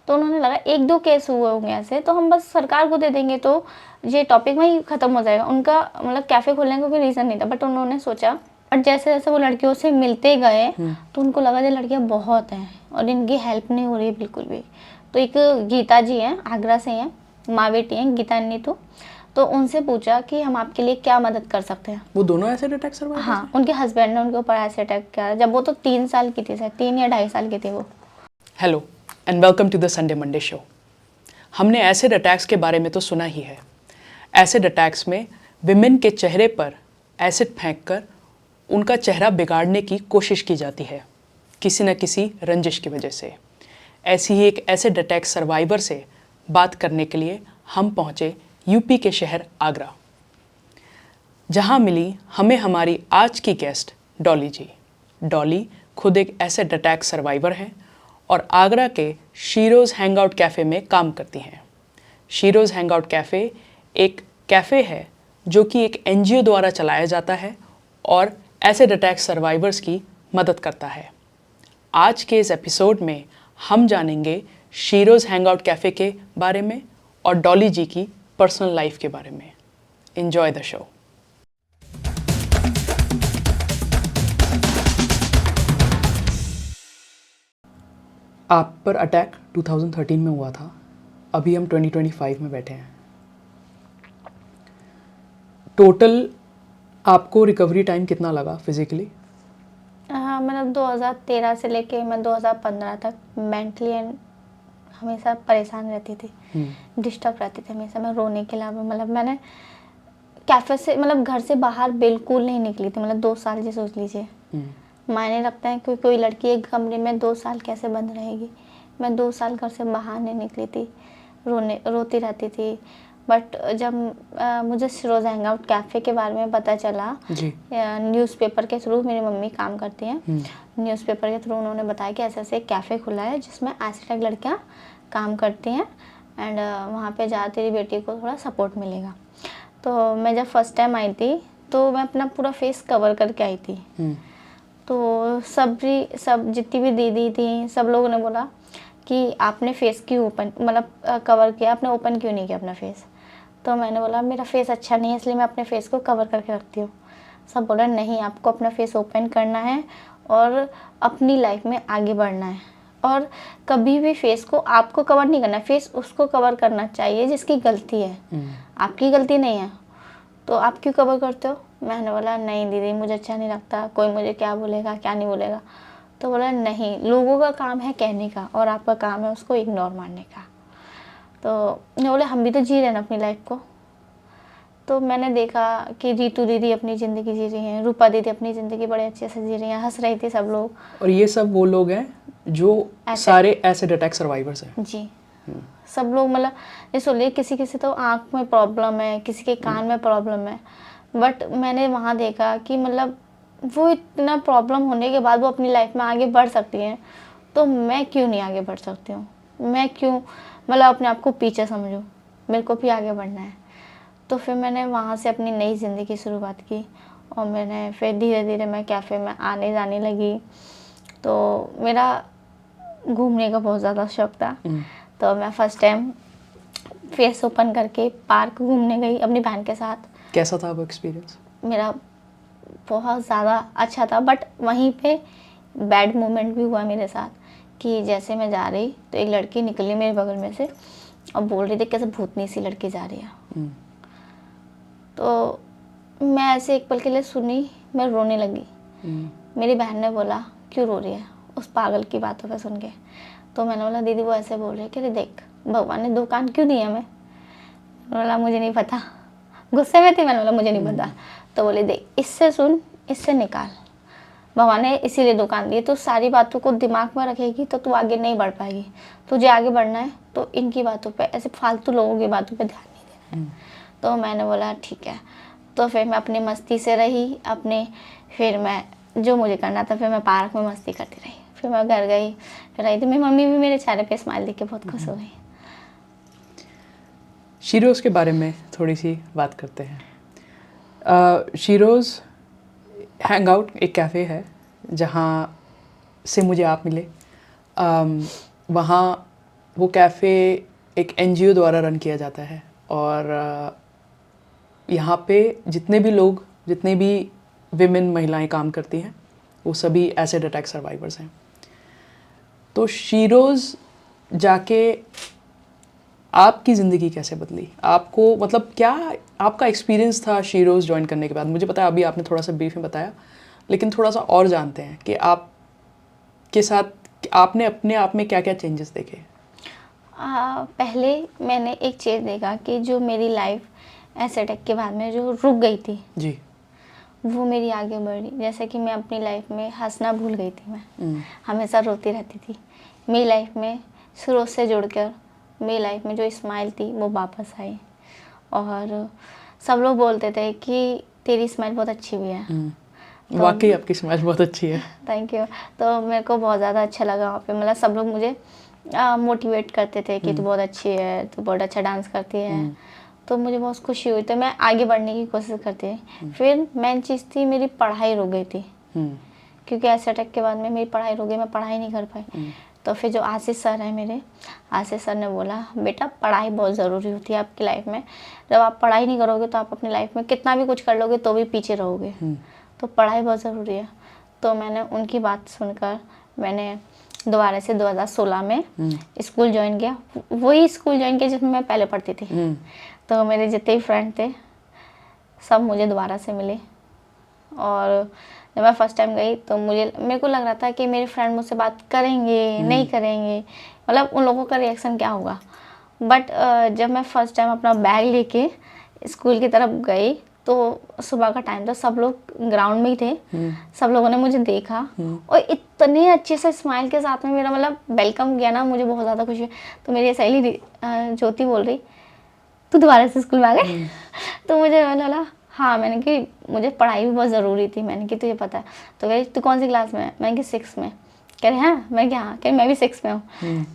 तो उन्होंने लगा 1-2 केस हुए होंगे ऐसे, तो हम बस सरकार को दे देंगे तो ये टॉपिक वहीं ख़त्म हो जाएगा। उनका मतलब कैफ़े खोलने का कोई रीज़न नहीं था, बट उन्होंने सोचा और जैसे-जैसे वो लड़कियों से मिलते गए तो उनको लगा ये लड़कियाँ बहुत हैं और इनकी हेल्प नहीं हो रही है बिल्कुल भी। तो एक गीता जी हैं, आगरा से हैं, माँ बेटी हैं गीता नीतू, तो उनसे पूछा कि हम आपके लिए क्या मदद कर सकते हैं। वो दोनों एसिड अटैक सर्वाइवर्स हाँ, उनके हस्बैंड ने उनके ऊपर एसिड अटैक किया जब वो तो 3 साल की थी, शायद 3 या 2.5 साल की थी वो। Hello and welcome to the Sunday Monday show. हमने एसिड अटैक्स के बारे में तो सुना ही है। एसिड अटैक्स में विमेन के चेहरे पर एसिड फेंककर उनका चेहरा बिगाड़ने की कोशिश की जाती है, किसी न किसी रंजिश की वजह से। ऐसी ही एक एसिड अटैक सर्वाइवर से बात करने के लिए हम पहुँचे यूपी के शहर आगरा, जहाँ मिली हमें हमारी आज की गेस्ट डॉली जी। डॉली खुद एक एसिड अटैक सर्वाइवर हैं और आगरा के शीरोज़ हैंगआउट कैफ़े में काम करती हैं। शीरोज़ हैंगआउट कैफ़े एक कैफ़े है जो कि एक एनजीओ द्वारा चलाया जाता है और एसिड अटैक सर्वाइवर्स की मदद करता है। आज के इस एपिसोड में हम जानेंगे शीरोज़ हैंगआउट कैफ़े के बारे में और डॉली जी की पर्सनल लाइफ के बारे में। Enjoy the show. आप पर अटैक 2013 में हुआ था, अभी हम 2025 में बैठे हैं। टोटल आपको रिकवरी टाइम कितना लगा फिजिकली? हाँ, मतलब 2013 से लेके मैं 2015 तक मेंटली एंड हमेशा परेशान रहती थी, डिस्टर्ब रहती थी हमेशा। मैं रोने के अलावा मतलब मैंने कैफ़े से मतलब घर से बाहर बिल्कुल नहीं निकली थी, मतलब 2 साल जी सोच लीजिए। मायने रखता है कि कोई लड़की एक कमरे में 2 साल कैसे बंद रहेगी। मैं 2 साल घर से बाहर नहीं निकली थी, रोती रहती थी। बट जब मुझे शीरोज़ हैंगआउट कैफ़े के बारे में पता चला, न्यूज़पेपर के थ्रू, मेरी मम्मी काम करती हैं, न्यूज़पेपर के थ्रू उन्होंने बताया कि ऐसे ऐसे कैफ़े खुला है जिसमें एसिड लड़कियाँ काम करती हैं एंड वहाँ पे जा तेरी बेटी को थोड़ा सपोर्ट मिलेगा। तो मैं जब फर्स्ट टाइम आई थी तो मैं अपना पूरा फेस कवर करके आई थी। तो सब जितनी भी दीदी थी, सब लोगों ने बोला कि आपने फेस क्यों ओपन मतलब कवर किया, आपने ओपन क्यों नहीं किया अपना फेस। तो मैंने बोला मेरा फेस अच्छा नहीं है इसलिए मैं अपने फेस को कवर करके रखती हूँ। सब बोला नहीं, आपको अपना फेस ओपन करना है और अपनी लाइफ में आगे बढ़ना है और कभी भी फेस को आपको कवर नहीं करना, फेस उसको कवर करना चाहिए जिसकी गलती है। आपकी गलती नहीं है तो आप क्यों कवर करते हो। मैंने बोला नहीं दीदी, मुझे अच्छा नहीं लगता, कोई मुझे क्या बोलेगा क्या नहीं बोलेगा। तो बोला नहीं, लोगों का काम है कहने का और आपका काम है उसको इग्नोर मारने का। तो मैं बोले हम भी तो जी रहे हैं ना अपनी लाइफ को। तो मैंने देखा कि रीतू दीदी अपनी ज़िंदगी जी रही हैं, रूपा दीदी अपनी ज़िंदगी बड़े अच्छे से जी रही हैं, हंस रही थी सब लोग। और ये सब वो लोग हैं जो सारे एसिड अटैक सर्वाइवर्स हैं। जी, सब लोग मतलब ये सोचिए किसी तो आँख में प्रॉब्लम है, किसी के कान में प्रॉब्लम है, बट मैंने वहाँ देखा कि मतलब वो इतना प्रॉब्लम होने के बाद वो अपनी लाइफ में आगे बढ़ सकती हैं, तो मैं क्यों नहीं आगे बढ़ सकती हूँ। मैं क्यों मतलब अपने आप को पीछे समझूँ, मेरे को भी आगे बढ़ना है। तो फिर मैंने वहाँ से अपनी नई ज़िंदगी की शुरुआत की और मैंने फिर धीरे धीरे मैं कैफ़े में आने जाने लगी। तो मेरा घूमने का बहुत ज़्यादा शौक था। तो मैं फर्स्ट टाइम फेस ओपन करके पार्क घूमने गई अपनी बहन के साथ। कैसा था वो एक्सपीरियंस? मेरा बहुत ज़्यादा अच्छा था, बट वहीं पे बैड मोमेंट भी हुआ मेरे साथ कि जैसे मैं जा रही तो एक लड़की निकली मेरे बगल में से और बोल रही थी कैसे भूतनी सी लड़की जा रही है। तो मैं ऐसे एक पल के लिए सुनी, मैं रोने लगी। मेरी बहन ने बोला क्यों रो रही है उस पागल की बातों पे सुन के। तो मैंने बोला दीदी वो ऐसे बोल रही है, कह देख भगवान ने 2 कान क्यों दिए हमें। बोला मुझे नहीं पता, गुस्से में थी। मैंने बोला मुझे नहीं पता। तो बोले देख इससे सुन, इससे निकाल, भगवान ने इसीलिए 2 कान दिए। तो सारी बातों को दिमाग में रखेगी तो तू आगे नहीं बढ़ पाएगी। तुझे आगे बढ़ना है तो इनकी बातों पे, ऐसे फालतू लोगों की बातों पे ध्यान नहीं देना है। तो मैंने बोला ठीक है। तो फिर मैं अपनी मस्ती से रही फिर मैं जो मुझे करना था, फिर मैं पार्क में मस्ती करती रही। फिर मैं घर गई, फिर आई तो मेरी मम्मी भी मेरे चेहरे पे स्माइल देख के बहुत खुश हो गई। शीरोज़ के बारे में थोड़ी सी बात करते हैं। शीरोज़ हैंगआउट एक कैफ़े है जहाँ से मुझे आप मिले। वहाँ वो कैफ़े एक एनजीओ द्वारा रन किया जाता है और यहाँ पे जितने भी लोग, जितने भी विमेन महिलाएं काम करती हैं, वो सभी एसिड अटैक सर्वाइवर्स हैं। तो शीरोज़ जाके आपकी ज़िंदगी कैसे बदली? आपको मतलब क्या आपका एक्सपीरियंस था शीरोज़ ज्वाइन करने के बाद? मुझे पता है अभी आपने थोड़ा सा ब्रीफ में बताया, लेकिन थोड़ा सा और जानते हैं कि आपके साथ आपने अपने आप में क्या क्या चेंजेस देखे? पहले मैंने एक चीज़ देखा कि जो मेरी लाइफ ऐसे अटैक के बाद में जो रुक गई थी जी। वो मेरी आगे बढ़ी। जैसे कि मैं अपनी लाइफ में हंसना भूल गई थी, मैं हमेशा रोती रहती थी। मेरी लाइफ में शुरू से जुड़कर मेरी लाइफ में जो स्माइल थी वो वापस आई और सब लोग बोलते थे कि तेरी स्माइल बहुत अच्छी भी है। तो वाकई आपकी स्माइल बहुत अच्छी है। Thank you. तो मेरे को बहुत ज़्यादा अच्छा लगा वहाँ पे, मतलब सब लोग मुझे मोटिवेट करते थे कि तू बहुत अच्छी है, तू बहुत अच्छा डांस करती है। तो मुझे बहुत खुशी हुई, तो मैं आगे बढ़ने की कोशिश करती थी। फिर मेन चीज़ थी मेरी पढ़ाई रुक गई थी, क्योंकि ऐसे अटैक के बाद में मेरी पढ़ाई रुक गई, मैं पढ़ाई नहीं कर पाई। तो फिर जो आशीष सर हैं मेरे, आशीष सर ने बोला बेटा पढ़ाई बहुत ज़रूरी होती है आपकी लाइफ में। जब आप पढ़ाई नहीं करोगे तो आप अपनी लाइफ में कितना भी कुछ कर लोगे तो भी पीछे रहोगे। तो पढ़ाई बहुत ज़रूरी है। तो मैंने उनकी बात सुनकर मैंने दोबारा से 2016 में स्कूल ज्वाइन किया। वही स्कूल ज्वाइन किया जिसमें मैं पहले पढ़ती थी। तो मेरे जितने भी फ्रेंड थे सब मुझे दोबारा से मिले और जब मैं फर्स्ट टाइम गई तो मेरे को लग रहा था कि मेरे फ्रेंड मुझसे बात करेंगे नहीं करेंगे, मतलब उन लोगों का रिएक्शन क्या होगा। बट जब मैं फर्स्ट टाइम अपना बैग लेके स्कूल की तरफ गई तो सुबह का टाइम था, सब लोग ग्राउंड में ही थे। सब लोगों ने मुझे देखा और इतने अच्छे से स्माइल के साथ में मेरा मतलब वेलकम किया ना, मुझे बहुत ज़्यादा खुशी हुई। तो मेरी सहेली ज्योति बोल रही तू दोबारा से स्कूल में आ गई? तो मैंने बोला हाँ। मैंने कि मुझे पढ़ाई भी बहुत ज़रूरी थी। मैंने कि तुझे पता है? तो कह रही तू कौन सी क्लास में है? मैंने कि 6 में। कह रहे हाँ। मैं कि हाँ। कह मैं भी 6 में हूँ।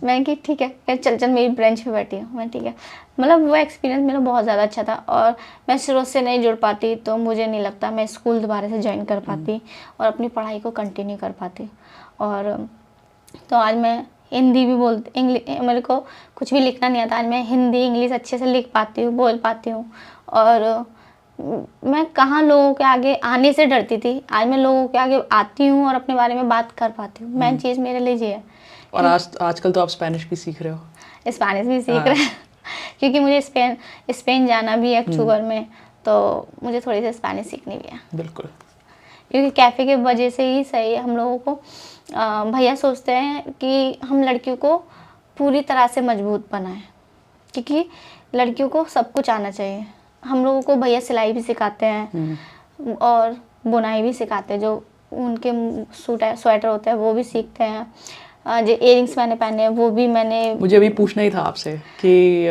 मैंने कि ठीक है। कह चल चल मेरी ब्रेंच पे बैठी हूँ। मैं ठीक है। मतलब वो एक्सपीरियंस मेरा बहुत ज़्यादा अच्छा था और मैं शुरू से नहीं जुड़ पाती तो मुझे नहीं लगता मैं स्कूल दोबारा से ज्वाइन कर पाती और अपनी पढ़ाई को कंटिन्यू कर पाती। और तो आज मैं हिंदी भी बोलती, इंग्लिश मेरे को कुछ भी लिखना नहीं आता, आज मैं हिंदी इंग्लिश अच्छे से लिख पाती हूँ, बोल पाती हूँ। और मैं कहाँ लोगों के आगे आने से डरती थी, आज मैं लोगों के आगे आती हूँ और अपने बारे में बात कर पाती हूँ। मेन चीज़ मेरे लिए ये है। और आजकल तो आप स्पेनिश भी सीख रहे हो। स्पेनिश भी सीख रहे हैं क्योंकि मुझे स्पेन जाना भी है अक्टूबर में, तो मुझे थोड़ी सी स्पेनिश सीखनी भी है। बिल्कुल। क्योंकि कैफ़े के वजह से ही सही हम लोगों को भैया सोचते हैं कि हम लड़कियों को पूरी तरह से मजबूत बनाएं, क्योंकि लड़कियों को सब कुछ आना चाहिए। हम लोगों को भैया सिलाई भी सिखाते हैं और बुनाई भी सिखाते हैं, जो उनके स्वेटर होते हैं वो भी सीखते हैं। जो इयरिंग्स मैंने पहने हैं वो भी मैंने, मुझे अभी पूछना ही था आपसे कि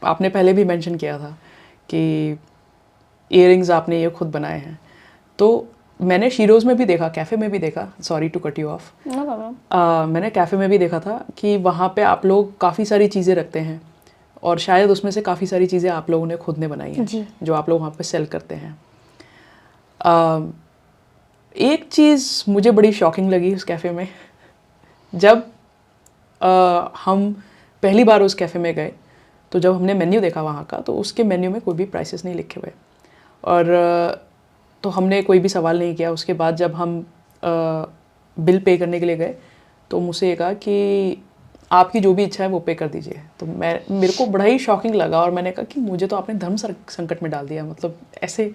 आपने पहले भी मेंशन किया था कि इयरिंग्स आपने ये खुद बनाए हैं। तो मैंने शीरोज़ में भी देखा, कैफ़े में भी देखा, sorry to cut you off, no problem. मैंने कैफ़े में भी देखा था कि वहाँ पे आप लोग काफ़ी सारी चीज़ें रखते हैं और शायद उसमें से काफ़ी सारी चीज़ें आप लोगों ने खुद ने बनाई हैं जो आप लोग वहाँ पे सेल करते हैं। एक चीज़ मुझे बड़ी शॉकिंग लगी उस कैफ़े में, जब हम पहली बार उस कैफ़े में गए तो जब हमने मेन्यू देखा वहाँ का, तो उसके मेन्यू में कोई भी प्राइसेस नहीं लिखे हुए और तो हमने कोई भी सवाल नहीं किया। उसके बाद जब हम बिल पे करने के लिए गए तो मुझसे ये कहा कि आपकी जो भी इच्छा है वो पे कर दीजिए। तो मेरे को बड़ा ही शॉकिंग लगा और मैंने कहा कि मुझे तो आपने धर्म संकट में डाल दिया, मतलब ऐसे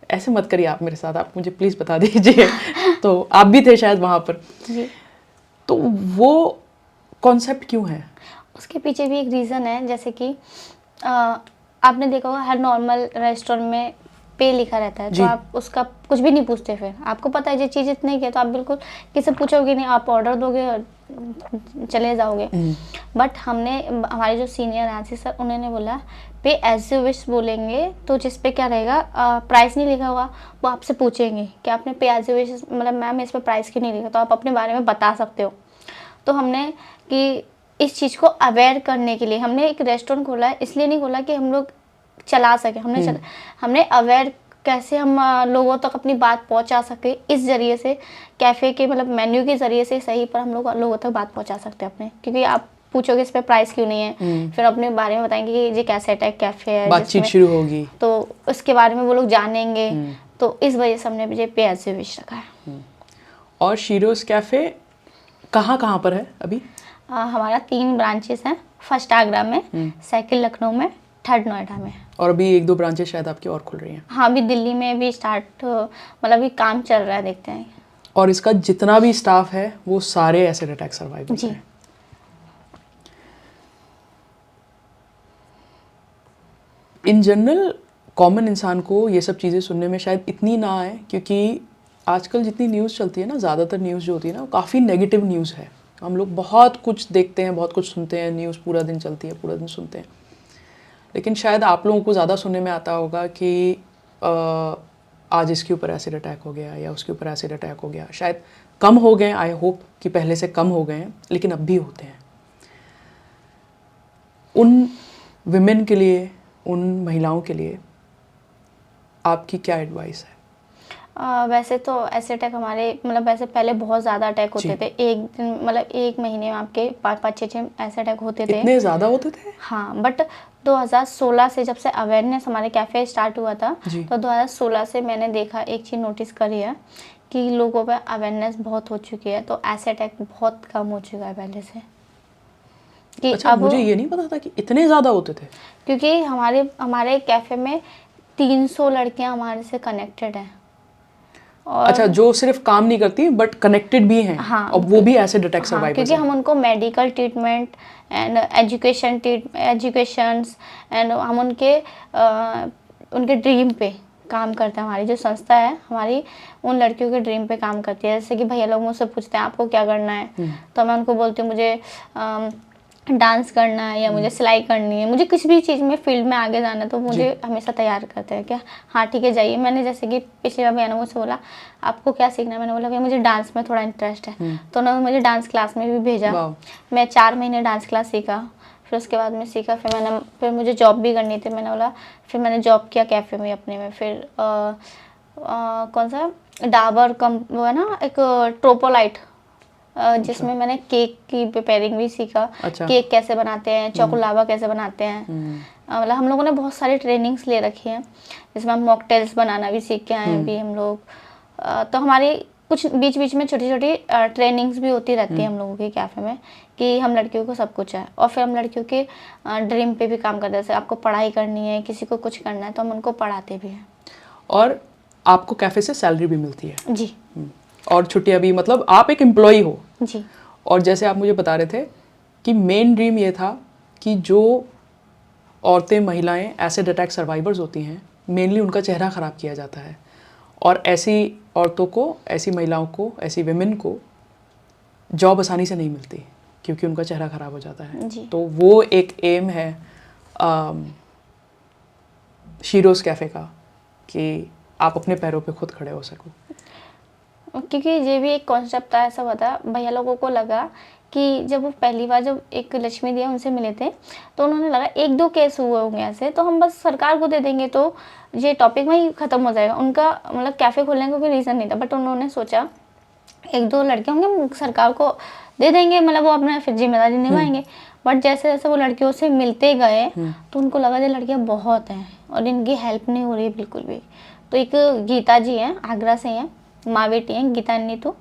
ऐसे मत करिए आप मेरे साथ, आप मुझे प्लीज़ बता दीजिए। तो आप भी थे शायद वहाँ पर जी। तो वो कॉन्सेप्ट क्यों है? उसके पीछे भी एक रीज़न है। जैसे कि आपने देखा होगा हर नॉर्मल रेस्टोरेंट में पे लिखा रहता है, तो आप उसका कुछ भी नहीं पूछते। फिर आपको पता है ये चीज़ इतने की है तो आप बिल्कुल किसी पूछोगे नहीं, आप ऑर्डर दोगे और चले जाओगे। बट हमारे जो सीनियर आशीष सर, उन्होंने बोला पे एज यू विश बोलेंगे तो जिस पे क्या रहेगा प्राइस नहीं लिखा होगा वो आपसे पूछेंगे कि आपने पे एज यू विश, मतलब मैम इस पर प्राइस क्यों नहीं लिखा, तो आप अपने बारे में बता सकते हो। तो हमने कि इस चीज़ को अवेयर करने के लिए हमने एक रेस्टोरेंट खोला है, इसलिए नहीं खोला कि हम लोग चला सके, हमने अवेयर कैसे हम लोगों तक अपनी बात पहुंचा सके, इस जरिए से कैफ़े के मतलब मेन्यू के ज़रिए से सही पर हम लोग लोगों तक बात पहुंचा सकते हैं अपने। क्योंकि आप पूछोगे इस पे प्राइस क्यों नहीं है, फिर अपने बारे में बताएंगे कि ये कैसे अटैक कैफे है, बातचीत शुरू होगी, तो उसके बारे में वो लोग जानेंगे। तो इस वजह से हमने मुझे पे एज ए विश रखा है। और शीरोज़ कैफ़े कहाँ कहाँ पर है अभी? हमारा 3 ब्रांचेस हैं, फर्स्ट आगरा में, सेकंड लखनऊ में, थर्ड नोएडा में। और अभी 1-2 ब्रांचेस शायद आपकी और खुल रही हैं। हाँ, अभी दिल्ली में भी स्टार्ट, मतलब अभी काम चल रहा है, देखते हैं। और इसका जितना भी स्टाफ है वो सारे एसिड अटैक सर्वाइवर्स हैं। इन जनरल कॉमन इंसान को ये सब चीज़ें सुनने में शायद इतनी ना आए, क्योंकि आजकल जितनी न्यूज़ चलती है ना, ज़्यादातर न्यूज़ जो होती है ना, वो काफ़ी नेगेटिव न्यूज़ है। हम लोग बहुत कुछ देखते हैं, बहुत कुछ सुनते हैं, न्यूज़ पूरा दिन चलती है, पूरा दिन सुनते हैं। लेकिन शायद आप लोगों को ज़्यादा सुनने में आता होगा कि आज इसके ऊपर एसिड अटैक हो गया या उसके ऊपर एसिड अटैक हो गया। शायद कम हो गए, आई होप कि पहले से कम हो गए हैं, लेकिन अब भी होते हैं। उन विमेन के लिए, उन महिलाओं के लिए आपकी क्या एडवाइस है? वैसे तो ऐसे अटैक हमारे, मतलब वैसे पहले बहुत ज़्यादा अटैक होते थे। एक दिन, मतलब 1 महीने में आपके 5-5, 6-6 ऐसे अटैक होते थे। इतने ज़्यादा होते थे? हाँ, बट 2016 से जब से अवेयरनेस हमारे कैफ़े स्टार्ट हुआ था, तो 2016 से मैंने देखा, एक चीज़ नोटिस करी है कि लोगों पे अवेयरनेस बहुत हो चुकी है, तो ऐसे अटैक बहुत कम हो चुका है पहले से। कि अच्छा, अब मुझे ये नहीं पता था कि इतने ज़्यादा होते थे। क्योंकि हमारे कैफ़े में 300 लड़कियां हमारे से कनेक्टेड हैं। और अच्छा, जो सिर्फ काम नहीं करती बट कनेक्टेड भी हैं। हाँ, और वो भी एसिड अटैक हाँ, सर्वाइवर्स क्योंकि हम उनको medical treatment and educations and हम उनके ड्रीम पे काम करते हैं। हमारी जो संस्था है हमारी उन लड़कियों के ड्रीम पे काम करती है। जैसे कि भैया लोग मुझसे पूछते हैं आपको क्या करना है, तो मैं उनको बोलती हूँ मुझे डांस करना है या मुझे सिलाई करनी है, मुझे किसी भी चीज़ में फील्ड में आगे जाना है, तो मुझे हमेशा तैयार करते हैं क्या, हाँ ठीक है जाइए। मैंने जैसे कि पिछली बार भैया ने मुझसे बोला आपको क्या सीखना है, मैंने बोला भैया मुझे डांस में थोड़ा इंटरेस्ट है, तो उन्होंने मुझे डांस क्लास में भी भेजा। मैं 4 महीने डांस क्लास सीखा, फिर उसके बाद में सीखा, फिर मुझे जॉब भी करनी थी। मैंने बोला, फिर मैंने जॉब किया कैफ़े में अपने में। फिर कौन सा डाबर वो है ना एक ट्रोपोलाइट, जिसमें मैंने केक की प्रिपेयरिंग भी सीखा। केक कैसे बनाते हैं, चॉकोलावा कैसे बनाते हैं, मतलब हम लोगों ने बहुत सारी ट्रेनिंग्स ले रखी हैं, जिसमें हम मॉकटेल्स बनाना भी सीख के आए हैं अभी हम लोग। तो हमारी कुछ बीच बीच में छोटी छोटी ट्रेनिंग्स भी होती रहती है हम लोगों के कैफ़े में, कि हम लड़कियों को सब कुछ है। और फिर हम लड़कियों के ड्रीम पे भी काम करते हैं। जैसे आपको पढ़ाई करनी है, किसी को कुछ करना है, तो हम उनको पढ़ाते भी हैं। और आपको कैफ़े से सैलरी भी मिलती है? जी। और छुट्टियाँ भी, मतलब आप एक एम्प्लॉई हो? जी। और जैसे आप मुझे बता रहे थे कि मेन ड्रीम ये था कि जो औरतें, महिलाएं एसिड अटैक सर्वाइवर्स होती हैं, मेनली उनका चेहरा ख़राब किया जाता है, और ऐसी औरतों को, ऐसी महिलाओं को, ऐसी विमेन को जॉब आसानी से नहीं मिलती क्योंकि उनका चेहरा ख़राब हो जाता है। तो वो एक एम है शीरोज़ कैफ़े का, कि आप अपने पैरों पे खुद खड़े हो सको। क्योंकि ये भी एक कॉन्सेप्ट था, ऐसा हुआ था, भैया लोगों को लगा कि जब वो पहली बार जब एक लक्ष्मी दिया उनसे मिले थे, तो उन्होंने लगा 1-2 केस हुए होंगे ऐसे, तो हम बस सरकार को दे देंगे तो ये टॉपिक वहीं ख़त्म हो जाएगा। उनका मतलब कैफ़े खोलने का कोई रीज़न नहीं था, बट उन्होंने सोचा 1-2 लड़के होंगे, सरकार को दे देंगे, मतलब वो अपना फिर जिम्मेदारी निभाएंगे। बट जैसे जैसे वो लड़कियों से मिलते गए तो उनको लगा ये लड़कियाँ बहुत हैं और इनकी हेल्प नहीं हो रही है बिल्कुल भी। तो एक गीता जी हैं, आगरा से हैं, माँ बेटी हैं, गीता नीतू,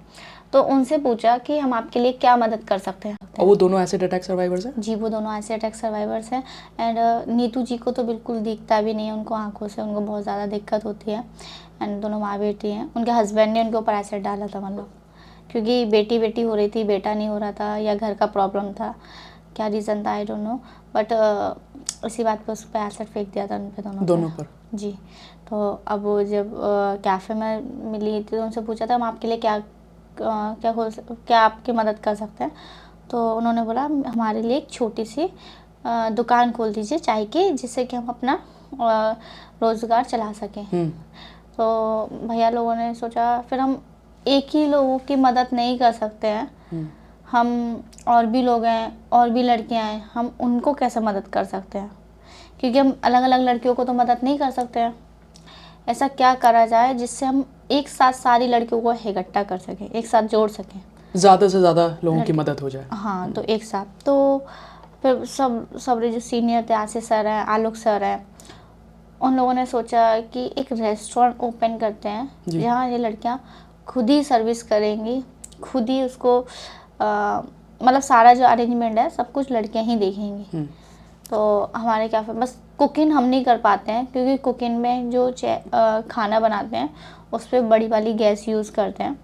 तो उनसे पूछा कि हम आपके लिए क्या मदद कर सकते हैं। और वो दोनों एसिड अटैक सर्वाइवर्स हैं? जी, वो दोनों एसिड अटैक सर्वाइवर्स हैं। एंड नीतू जी को तो बिल्कुल दिखता भी नहीं है, उनको आंखों से उनको बहुत ज़्यादा दिक्कत होती है। एंड दोनों माँ बेटी हैं। उनके हस्बैंड ने उनके ऊपर एसिड डाला था, मतलब क्योंकि बेटी बेटी हो रही थी, बेटा नहीं हो रहा था, या घर का प्रॉब्लम था, क्या रीज़न था आई डोंट नो, बट इसी बात पर उस पर एसिड फेंक दिया था उन पे दोनों पर। जी। तो अब वो जब कैफ़े में मिली थी तो उनसे पूछा था हम आपके लिए क्या आपकी मदद कर सकते हैं। तो उन्होंने बोला हमारे लिए एक छोटी सी दुकान खोल दीजिए चाय की, जिससे कि हम अपना रोज़गार चला सकें। तो भैया लोगों ने सोचा फिर हम एक ही लोगों की मदद नहीं कर सकते हैं, हम और भी लोग हैं, और भी लड़कियां हैं, हम उनको कैसे मदद कर सकते हैं, क्योंकि हम अलग अलग लड़कियों को तो मदद नहीं कर सकते हैं। ऐसा क्या करा जाए जिससे हम एक साथ सारी लड़कियों को इकट्ठा कर सकें, एक साथ जोड़ सकें। ज़्यादा से ज़्यादा लोगों की मदद हो जाए। हाँ, तो एक साथ तो फिर सब जो सीनियर थे, आशीष सर हैं, आलोक सर हैं, उन लोगों ने सोचा कि एक रेस्टोरेंट ओपन करते हैं जी। जहाँ ये लड़कियाँ खुद ही सर्विस करेंगी, खुद ही उसको मतलब सारा जो अरेंजमेंट है सब कुछ लड़कियाँ ही देखेंगी। तो हमारे कैफे बस कुकिंग हम नहीं कर पाते हैं, क्योंकि कुकिंग में जो खाना बनाते हैं उस पर बड़ी वाली गैस यूज़ करते हैं,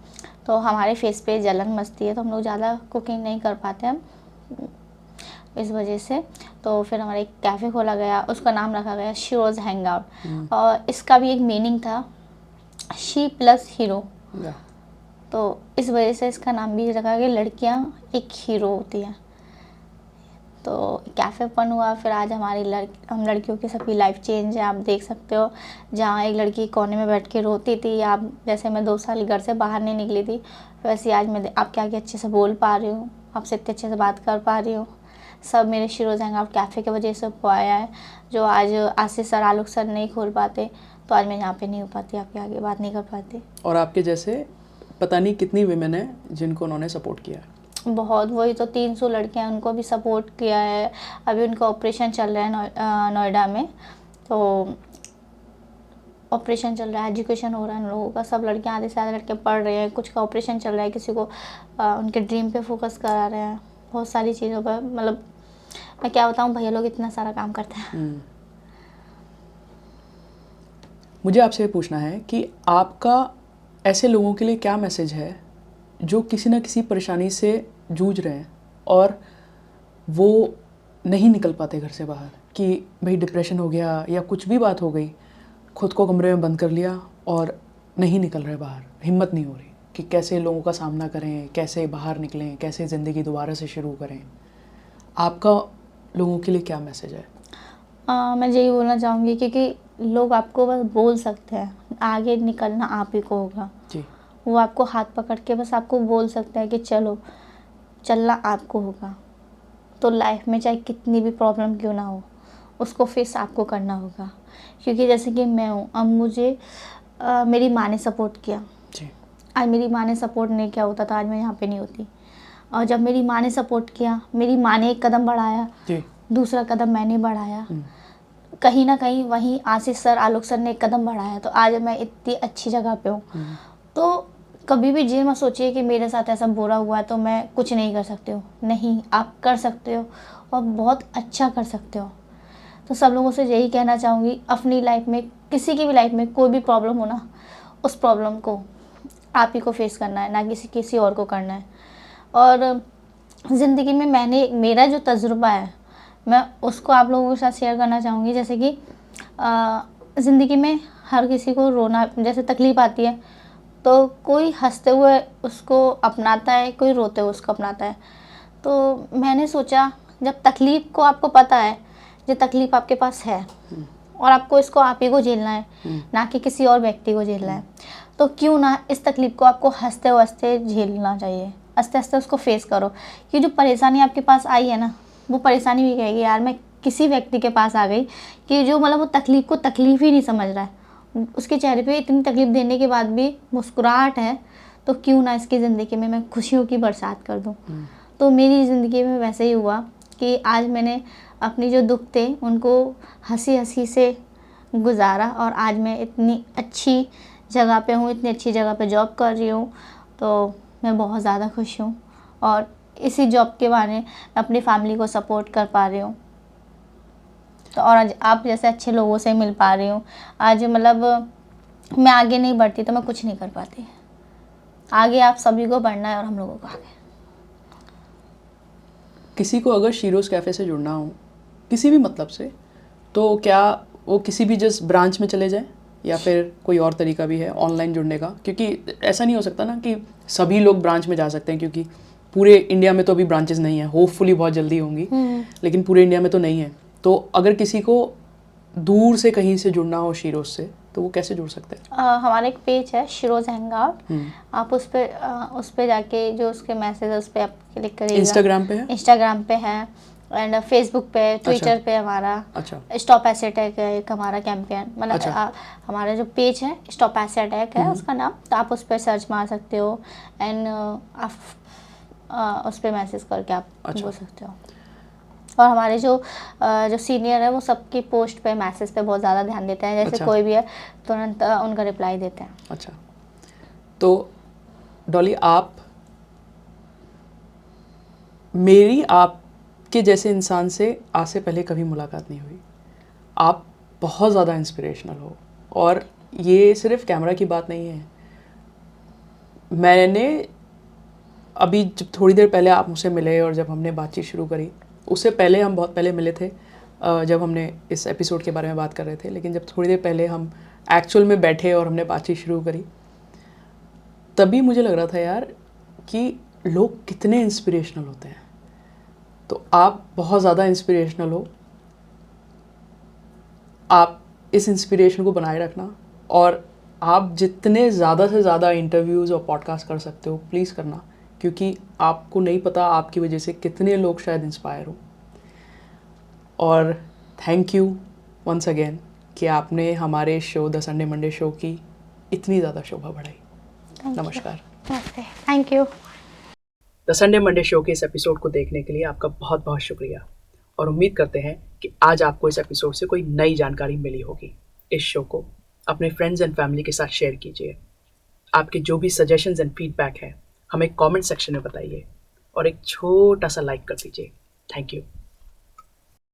तो हमारे फेस पे जलन मचती है, तो हम लोग ज़्यादा कुकिंग नहीं कर पाते हैं इस वजह से। तो फिर हमारा एक कैफ़े खोला गया, उसका नाम रखा गया शीरोज़ हैंग आउट, और इसका भी एक मीनिंग था, शी प्लस हीरो, तो इस वजह से इसका नाम भी रखा गया, लड़कियां एक हीरो होती हैं। तो कैफ़े ओपन हुआ, फिर आज हम लड़कियों की सबकी लाइफ चेंज है, आप देख सकते हो। जहाँ एक लड़की कोने में बैठ के रोती थी, आप जैसे मैं 2 साल घर से बाहर नहीं निकली थी, वैसे आज मैं आपके आगे अच्छे से बोल पा रही हूँ, आपसे इतने अच्छे से बात कर पा रही हूँ। सब मेरे शीरोज़ हैंग आउट कैफ़े की वजह से आया है। जो आज आशीष सर, आलोक सर नहीं खोल पाते, तो आज मैं यहाँ पे नहीं हो पाती, आपके आगे बात नहीं कर पाती। और आपके जैसे पता नहीं कितनी विमेन है जिनको उन्होंने सपोर्ट किया है। बहुत, वही तो 300 लड़कियां, उनको भी सपोर्ट किया है। अभी उनका ऑपरेशन चल रहा है नोएडा में, तो ऑपरेशन चल रहा है, एजुकेशन हो रहा है उन लोगों का। सब लड़कियां, आधे से ज़्यादा लड़के पढ़ रहे हैं, कुछ का ऑपरेशन चल रहा है, किसी को उनके ड्रीम पे फोकस करा रहे हैं, बहुत सारी चीज़ों पर। मतलब मैं क्या बताऊँ, भैया लोग इतना सारा काम करते हैं। मुझे आपसे ये पूछना है कि आपका ऐसे लोगों के लिए क्या मैसेज है जो किसी न किसी परेशानी से जूझ रहे हैं और वो नहीं निकल पाते घर से बाहर, कि भाई डिप्रेशन हो गया या कुछ भी बात हो गई, खुद को कमरे में बंद कर लिया और नहीं निकल रहे बाहर, हिम्मत नहीं हो रही कि कैसे लोगों का सामना करें, कैसे बाहर निकलें, कैसे ज़िंदगी दोबारा से शुरू करें। आपका लोगों के लिए क्या मैसेज है? मैं यही बोलना चाहूँगी, क्योंकि लोग आपको बस बोल सकते हैं, आगे निकलना आप ही को होगा। जी। वो आपको हाथ पकड़ के बस आपको बोल सकते हैं कि चलो, चलना आपको होगा। तो लाइफ में चाहे कितनी भी प्रॉब्लम क्यों ना हो, उसको फेस आपको करना होगा। क्योंकि जैसे कि मैं हूँ, अब मुझे मेरी माँ ने सपोर्ट किया। जी। आज मेरी माँ ने सपोर्ट नहीं किया होता तो आज मैं यहाँ पे नहीं होती। और जब मेरी माँ ने सपोर्ट किया, मेरी माँ ने एक कदम बढ़ाया, दूसरा कदम मैंने बढ़ाया, कहीं ना कहीं वहीं आशीष सर, आलोक सर ने एक कदम बढ़ाया, तो आज मैं इतनी अच्छी जगह पे हूँ। तो कभी भी ये मत सोचिए कि मेरे साथ ऐसा बुरा हुआ है तो मैं कुछ नहीं कर सकती हूँ। नहीं, आप कर सकते हो और बहुत अच्छा कर सकते हो। तो सब लोगों से यही कहना चाहूँगी, अपनी लाइफ में, किसी की भी लाइफ में कोई भी प्रॉब्लम हो ना, उस प्रॉब्लम को आप ही को फेस करना है, ना किसी और को करना है। और ज़िंदगी में मेरा जो तजुर्बा है, मैं उसको आप लोगों के साथ शेयर करना चाहूँगी। जैसे कि ज़िंदगी में हर किसी को रोना, जैसे तकलीफ़ आती है तो कोई हंसते हुए उसको अपनाता है, कोई रोते हुए उसको अपनाता है। तो मैंने सोचा, जब तकलीफ़ को आपको पता है, ये तकलीफ़ आपके पास है और आपको इसको आप ही को झेलना है, ना कि किसी और व्यक्ति को झेलना है, तो क्यों ना इस तकलीफ़ को आपको हंसते हंसते झेलना चाहिए। हंसते हंसते उसको फेस करो। कि जो परेशानी आपके पास आई है ना, वो परेशानी भी कहेगी यार मैं किसी व्यक्ति के पास आ गई कि जो मतलब वो तकलीफ़ को तकलीफ़ ही नहीं समझ रहा है, उसके चेहरे पे इतनी तकलीफ़ देने के बाद भी मुस्कुराहट है, तो क्यों ना इसकी ज़िंदगी में मैं खुशियों की बरसात कर दूँ। तो मेरी ज़िंदगी में वैसे ही हुआ कि आज मैंने अपनी जो दुख थे उनको हंसी हंसी से गुजारा, और आज मैं इतनी अच्छी जगह पे हूँ, इतनी अच्छी जगह पे जॉब कर रही हूँ, तो मैं बहुत ज़्यादा खुश हूँ। और इसी जॉब के बहाने मैं अपनी फैमिली को सपोर्ट कर पा रही हूँ। तो और आज आप जैसे अच्छे लोगों से मिल पा रही हूँ। आज मतलब मैं आगे नहीं बढ़ती तो मैं कुछ नहीं कर पाती। आगे आप सभी को बढ़ना है और हम लोगों को आगे। किसी को अगर शीरोज़ कैफ़े से जुड़ना हो किसी भी मतलब से, तो क्या वो किसी भी जिस ब्रांच में चले जाए, या फिर कोई और तरीका भी है ऑनलाइन जुड़ने का? क्योंकि ऐसा नहीं हो सकता ना कि सभी लोग ब्रांच में जा सकते हैं, क्योंकि पूरे इंडिया में तो अभी ब्रांचेस नहीं है, होपफुली बहुत जल्दी होंगी, लेकिन पूरे इंडिया में तो नहीं है। तो अगर किसी को दूर से कहीं से जुड़ना हो शीरोज़ से, तो वो कैसे जुड़ सकते हैं? हमारा एक पेज है शीरोज़ हैंग आउट, आप उस पर जाके जो उसके मैसेज है उस पर आप क्लिक करिएगा। इंस्टाग्राम पे है एंड फेसबुक पे, ट्विटर पे हमारा स्टॉप ऐसे अटैक है एक हमारा कैंपेन, मतलब हमारा जो पेज है स्टॉप ऐसे अटैक है उसका नाम, तो आप उस पर सर्च मार सकते हो। एंड आप उस पर मैसेज करके आप अच्छा। बोल सकते हो। और हमारे जो सीनियर है वो सबकी पोस्ट पे मैसेज पे बहुत ज़्यादा ध्यान देते हैं, जैसे अच्छा। कोई भी है तुरंत उनका रिप्लाई देते हैं। अच्छा, तो डॉली, आप मेरी आपके जैसे इंसान से आज से पहले कभी मुलाकात नहीं हुई। आप बहुत ज़्यादा इंस्पिरेशनल हो, और ये सिर्फ कैमरा की बात नहीं है। मैंने अभी जब थोड़ी देर पहले आप मुझसे मिले और जब हमने बातचीत शुरू करी, उससे पहले हम बहुत पहले मिले थे जब हमने इस एपिसोड के बारे में बात कर रहे थे, लेकिन जब थोड़ी देर पहले हम एक्चुअल में बैठे और हमने बातचीत शुरू करी, तभी मुझे लग रहा था यार कि लोग कितने इंस्पिरेशनल होते हैं। तो आप बहुत ज़्यादा इंस्पिरेशनल हो। आप इस इंस्पिरेशन को बनाए रखना, और आप जितने ज़्यादा से ज़्यादा इंटरव्यूज़ और पॉडकास्ट कर सकते हो प्लीज़ करना, क्योंकि आपको नहीं पता आपकी वजह से कितने लोग शायद इंस्पायर हो। और थैंक यू वंस अगेन कि आपने हमारे show the Sunday Monday show की इतनी ज़्यादा शोभा बढ़ाई। नमस्कार। नमस्ते, thank you. The Sunday Monday show के इस एपिसोड को देखने के लिए आपका बहुत बहुत शुक्रिया, और उम्मीद करते हैं कि आज आपको इस एपिसोड से कोई नई जानकारी मिली होगी। इस शो को अपने फ्रेंड्स एंड फैमिली के साथ शेयर कीजिए। आपके जो भी सजेशंस एंड फीडबैक है हमें कमेंट सेक्शन में बताइए, और एक छोटा सा लाइक कर दीजिए। Thank you.